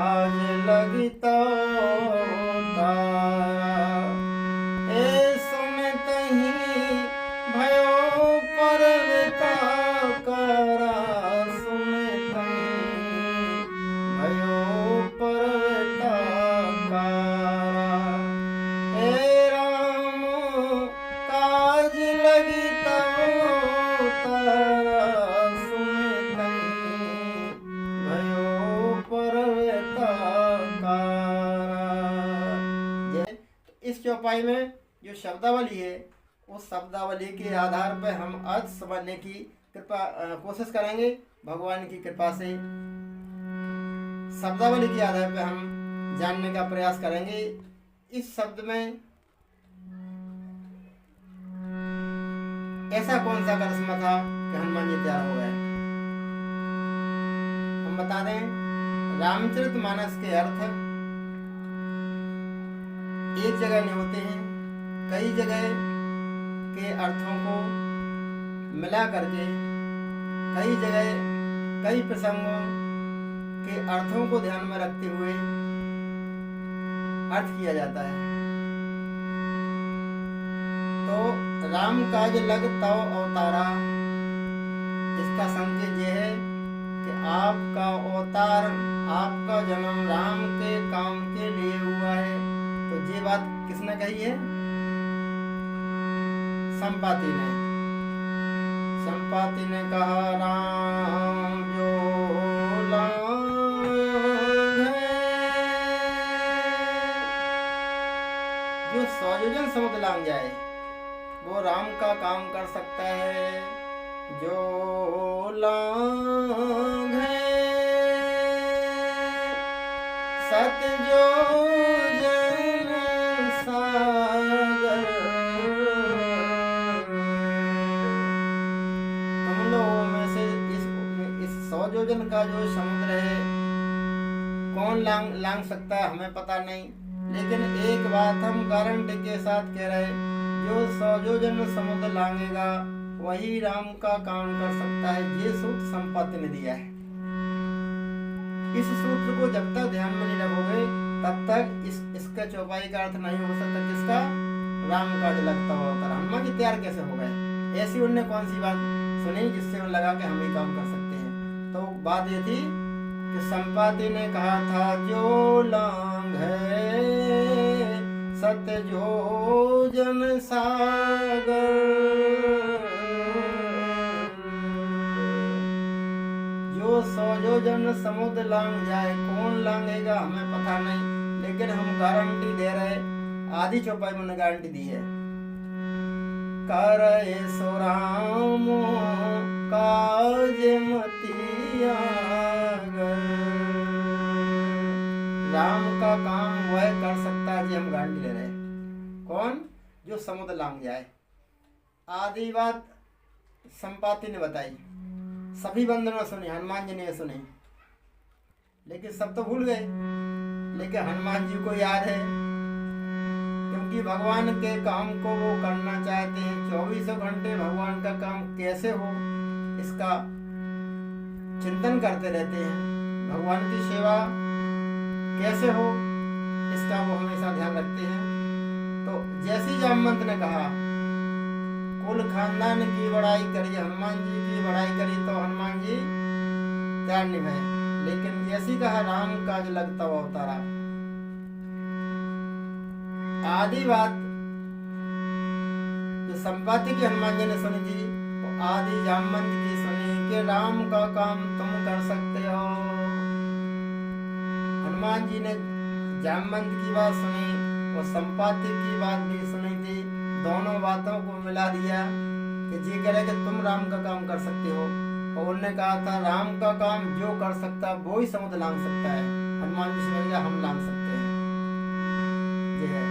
काज लगी तो तारा। ए सुनतहि भयो परवता करा, सुनतहि भयो परवता करा। हे राम काज लगी तब तारा, सुनतहि भयो परवता करा। इस चौपाई में जो शब्दावली है उस शब्दावली के आधार पर हम अर्थ समझने की कोशिश करेंगे। भगवान की कृपा से शब्दावली के आधार पर हम जानने का प्रयास करेंगे। इस शब्द में ऐसा कौन सा करिश्मा था कि हनुमान जी तैयार हो गए। हम बता दें, रामचरितमानस के अर्थ एक जगह नहीं होते हैं, कई जगह के अर्थों को मिला करके कई जगह कई प्रसंगों के अर्थों को ध्यान में रखते हुए अर्थ किया जाता है। तो राम काज लग तव अवतारा, इसका संकेत यह है कि आपका अवतार, आपका जन्म राम के काम के लिए हुआ है। तो ये बात किसने कही है? संपाति ने। संपाति ने कहा राम जो लांघे, जो सौजोजन समुद्र लांघ जाए वो राम का काम कर सकता है। जो लांघे सतयोजन सागर, तुम लोगों में से इस सौजोजन का जो समुद्र है कौन लांघ सकता है हमें पता नहीं, लेकिन एक बात हम गारंटी के साथ कह रहे, जो सौजोजन समुद्र लांघेगा वही राम का काम कर सकता है। ये सूत्र संपाति ने दिया है। इस सूत्र को जब तक ध्यान में नहीं रखोगे तब तक इसका चौपाई का अर्थ नहीं हो सकता। किसका? राम काज लगता होता। हनुमान जी तैयार कैसे हो गए? ऐसी उनने कौन सी बात सुनी जिससे उन्हें लगा कि हम ही काम कर सकते हैं? तो बात ये थी कि संपाति ने कहा था जो लांघे सतयोजन सागर, जो सौजोजन समुद्र लांघ जाए। कौन लांघेगा हमें पता नहीं, लेकिन हम गारंटी दे रहे। आदि चौपाई में उन्होंने गारंटी दी है। करे सो राम काज मति आगर, राम का काम वह कर सकता है जी, हम गारंटी ले रहे। कौन? जो समुद्र लांघ जाए। आदि बात संपाति ने बताई, सभी बंदर ने सुनी, हनुमान जी ने सुनी, लेकिन सब तो भूल गए। लेकिन हनुमान जी को याद है, क्योंकि भगवान के काम को वो करना चाहते हैं। 24 घंटे भगवान का काम कैसे हो इसका चिंतन करते रहते हैं। भगवान की सेवा कैसे हो इसका वो हमेशा ध्यान रखते हैं। तो जैसी जामवंत ने कहा कुल खानदान की बड़ाई करी, हनुमान जी की बड़ाई करी, तो हनुमान जी तैयार निभाए। लेकिन जैसी कहा राम काज लगता हुआ अवतारा। आदि बात जो संपाति की हनुमान जी ने सुनी थी वो आदि जामवंत की सुनी कि राम का काम तुम कर सकते हो। हनुमान जी ने जामवंत की बात सुनी और संपाति की बात भी सुनी थी। दोनों बातों को मिला दिया कि जी करे कि तुम राम का काम कर सकते हो। और उन्होंने कहा था राम का काम जो कर सकता वो ही समुद्र लांघ सकता है। हनुमान जी समझ गया हम लांघ सकते हैं। ये है।